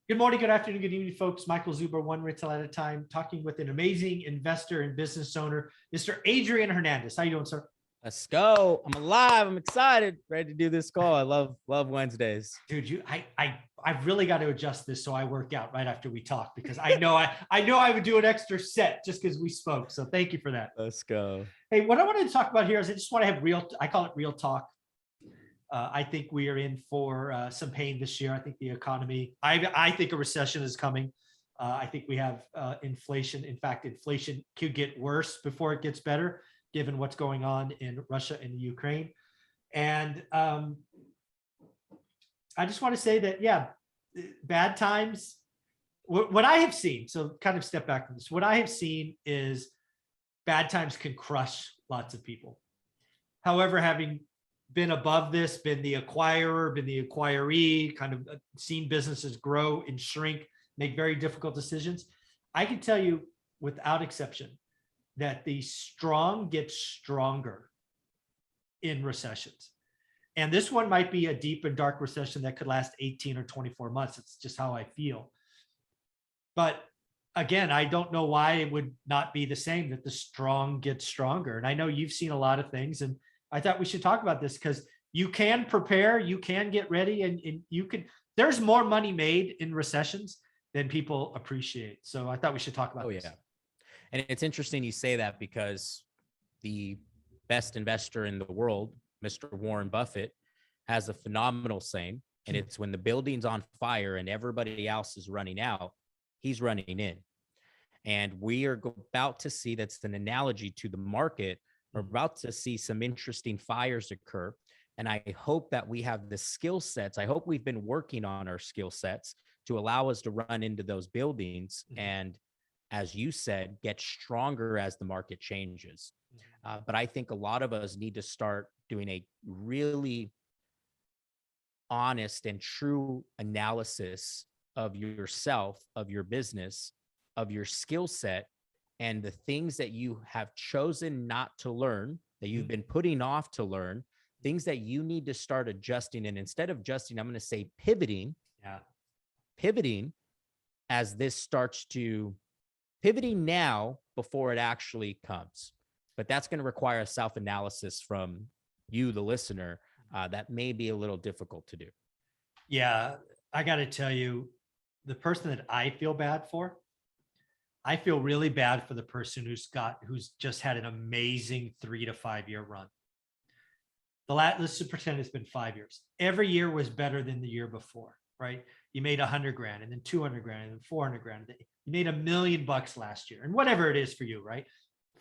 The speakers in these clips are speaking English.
Good morning, good afternoon, good evening, folks. Michael Zuber, one rental at a time, talking with an amazing investor and business owner, Mr. Adrian Hernandez. How you doing, sir? Let's go. I'm alive. I'm excited. Ready to do this call. I love Wednesdays. Dude, I've really got to adjust this so I work out right after we talk, because I know I would do an extra set just because we spoke. So thank you for that. Let's go. Hey, what I wanted to talk about here is I just want to have I call it real talk. I think we are in for some pain this year. I think the economy, I think a recession is coming. I think we have inflation. In fact, inflation could get worse before it gets better, given what's going on in Russia and Ukraine. And I just want to say that, yeah, bad times, what I have seen, so kind of step back from this, what I have seen is bad times can crush lots of people. However, having been above this, been the acquirer, been the acquiree, kind of seen businesses grow and shrink, make very difficult decisions, I can tell you without exception that the strong get stronger in recessions. And this one might be a deep and dark recession that could last 18 or 24 months. It's just how I feel. But again, I don't know why it would not be the same, that the strong get stronger. And I know you've seen a lot of things, and I thought we should talk about this because you can prepare, you can get ready, and you can, there's more money made in recessions than people appreciate. So I thought we should talk about this. Yeah. And it's interesting you say that, because the best investor in the world, Mr. Warren Buffett, has a phenomenal saying, and it's when the building's on fire and everybody else is running out, he's running in. And we are about to see, that's an analogy to the market. We're about to see some interesting fires occur. And I hope that we have the skill sets. I hope we've been working on our skill sets to allow us to run into those buildings. And as you said, get stronger as the market changes. But I think a lot of us need to start doing a really honest and true analysis of yourself, of your business, of your skill set, and the things that you have chosen not to learn, that you've been putting off to learn, things that you need to start adjusting. And instead of adjusting, I'm going to say pivoting. Yeah. Pivoting as this starts to pivoting now before it actually comes. But that's going to require a self-analysis from you, the listener, that may be a little difficult to do. Yeah, I got to tell you, the person that I feel bad for, I feel really bad for the person who's just had an amazing 3 to 5 year run. Let's just pretend it's been 5 years. Every year was better than the year before, right? You made 100 grand, and then 200 grand, and then 400 grand. You made $1 million last year, and whatever it is for you, right?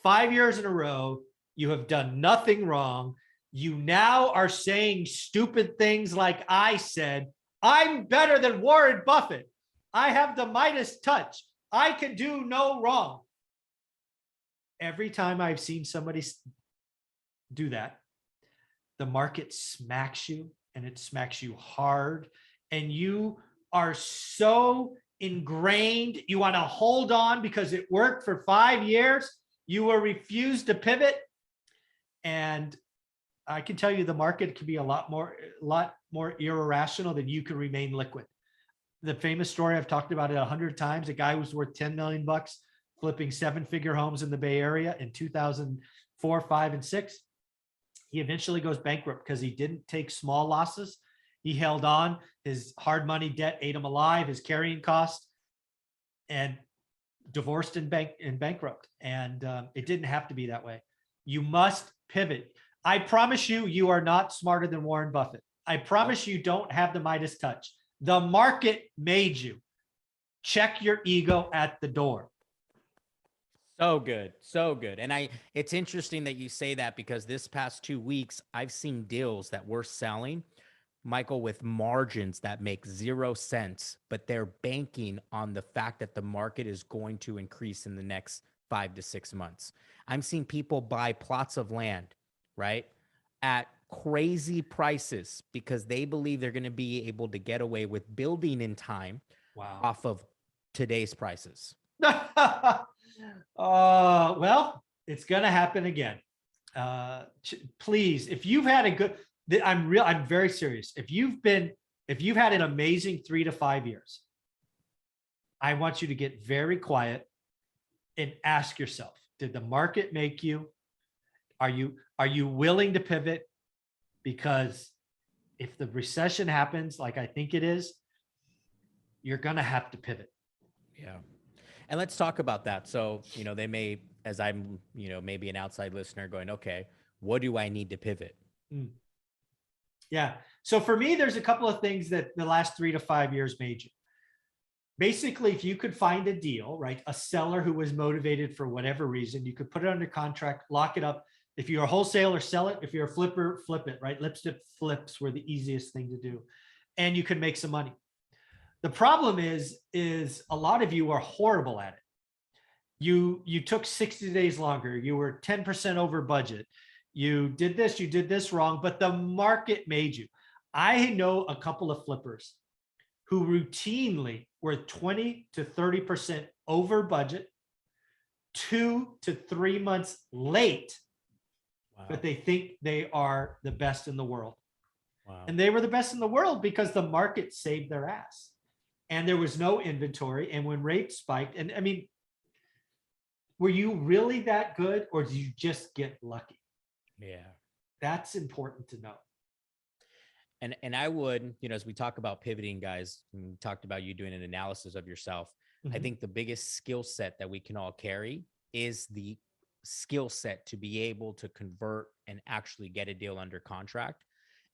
5 years in a row, you have done nothing wrong. You now are saying stupid things like I said, I'm better than Warren Buffett. I have the Midas touch. I can do no wrong. Every time I've seen somebody do that, the market smacks you, and it smacks you hard. And you are so ingrained. You want to hold on because it worked for 5 years. You will refuse to pivot. And I can tell you the market can be a lot more irrational than you can remain liquid. The famous story, I've talked about it 100 times. A guy was worth $10 million flipping 7-figure homes in the Bay Area in 2004, 5, and 6. He eventually goes bankrupt because he didn't take small losses. He held on. His hard money debt ate him alive, his carrying cost, and divorced and bankrupt. And it didn't have to be that way. You must pivot. I promise you, you are not smarter than Warren Buffett. I promise you don't have the Midas touch. The market made you. Check your ego at the door. So good. So good. And it's interesting that you say that, because this past 2 weeks, I've seen deals that we're selling, Michael, with margins that make 0 cents, but they're banking on the fact that the market is going to increase in the next 5 to 6 months. I'm seeing people buy plots of land, right, at crazy prices because they believe they're going to be able to get away with building in time. Wow. Off of today's prices. Well, it's going to happen again. Please, if you've had a good, I'm very serious. If you've had an amazing 3 to 5 years, I want you to get very quiet and ask yourself, did the market make you? Are you willing to pivot? Because if the recession happens, like I think it is, you're going to have to pivot. Yeah. And let's talk about that. So, they may, as I'm, maybe an outside listener going, okay, what do I need to pivot? Yeah. So for me, there's a couple of things that the last 3 to 5 years made you. Basically, if you could find a deal, right? A seller who was motivated for whatever reason, you could put it under contract, lock it up. If you're a wholesaler, sell it. If you're a flipper, flip it, right? Lipstick flips were the easiest thing to do. And you could make some money. The problem is a lot of you are horrible at it. You took 60 days longer. You were 10% over budget. You did this wrong, but the market made you. I know a couple of flippers who routinely were 20 to 30% over budget, 2 to 3 months late, wow, but they think they are the best in the world. Wow. And they were the best in the world because the market saved their ass and there was no inventory. And when rates spiked, and I mean, were you really that good or did you just get lucky? Yeah. That's important to know. And I would, as we talk about pivoting, guys, and we talked about you doing an analysis of yourself. I think the biggest skill set that we can all carry is the skill set to be able to convert and actually get a deal under contract.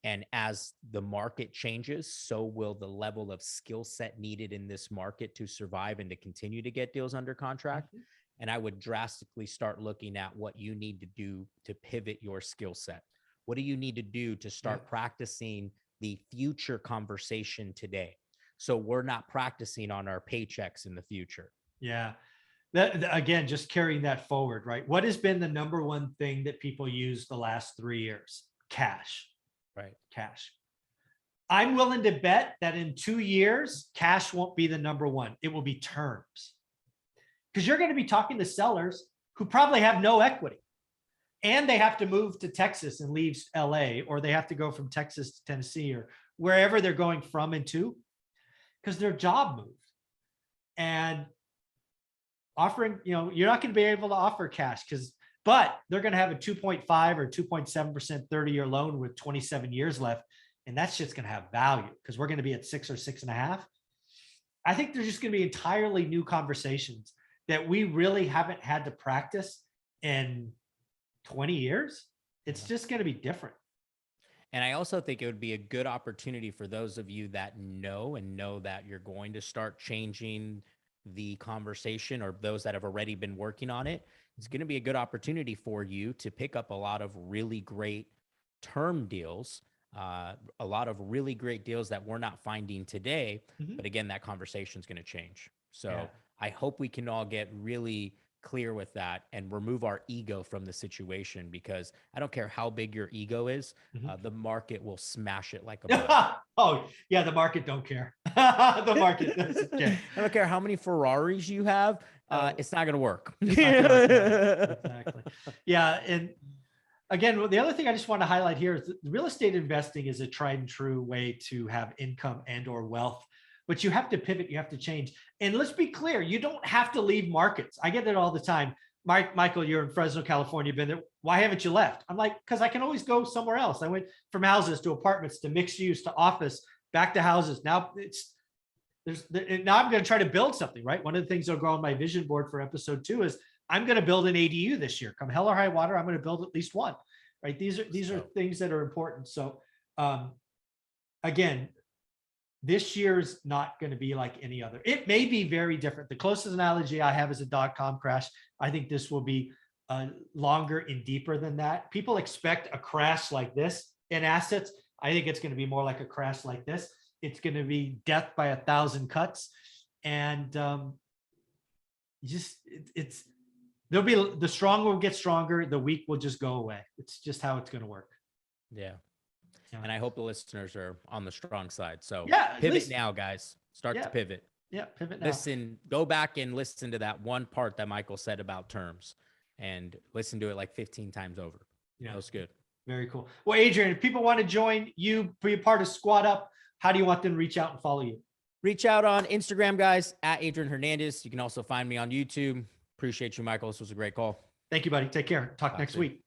And as the market changes, so will the level of skill set needed in this market to survive and to continue to get deals under contract. And I would drastically start looking at what you need to do to pivot your skill set. What do you need to do to start practicing the future conversation today? So we're not practicing on our paychecks in the future. Yeah. That, again, just carrying that forward, right? What has been the number one thing that people use the last 3 years? Cash. Right. Cash. I'm willing to bet that in 2 years, cash won't be the number one. It will be terms. Because you're going to be talking to sellers who probably have no equity. And they have to move to Texas and leave LA, or they have to go from Texas to Tennessee or wherever they're going from and to, because their job moved. And offering, you're not going to be able to offer cash but they're going to have a 2.5 or 2.7% 30-year loan with 27 years left. And that shit's going to have value because we're going to be at 6 or 6.5. I think there's just going to be entirely new conversations that we really haven't had to practice in 20 years. It's just going to be different. And I also think it would be a good opportunity for those of you that know that you're going to start changing the conversation, or those that have already been working on it. It's going to be a good opportunity for you to pick up a lot of really great term deals, a lot of really great deals that we're not finding today. But again, that conversation is going to change. So I hope we can all get really clear with that and remove our ego from the situation, because I don't care how big your ego is, the market will smash it like a ball. Oh yeah, the market don't care. The market doesn't care. I don't care how many Ferraris you have, it's not going to work. Exactly. Yeah, and again, the other thing I just want to highlight here is that real estate investing is a tried and true way to have income and or wealth. But you have to pivot, you have to change. And let's be clear, you don't have to leave markets. I get that all the time. Michael, you're in Fresno, California, you've been there. Why haven't you left? I'm like, because I can always go somewhere else. I went from houses to apartments to mixed use to office, back to houses. Now now I'm going to try to build something, right? One of the things that'll go on my vision board for episode 2 is I'm going to build an ADU this year. Come hell or high water, I'm going to build at least one, right? These are things that are important. So again, this year's not going to be like any other. It may be very different. The closest analogy I have is a .com crash. I think this will be longer and deeper than that. People expect a crash like this in assets. I think it's going to be more like a crash like this. It's going to be death by 1,000 cuts. And there'll be, the strong will get stronger. The weak will just go away. It's just how it's going to work. Yeah. And I hope the listeners are on the strong side. So pivot now, guys. Start to pivot. Yeah, pivot now. Listen, go back and listen to that one part that Michael said about terms, and listen to it like 15 times over. Yeah, that was good. Very cool. Well, Adrian, if people want to join you, be a part of Squad Up, how do you want them to reach out and follow you? Reach out on Instagram, guys, at Adrian Hernandez. You can also find me on YouTube. Appreciate you, Michael. This was a great call. Thank you, buddy. Take care. Talk next soon. week.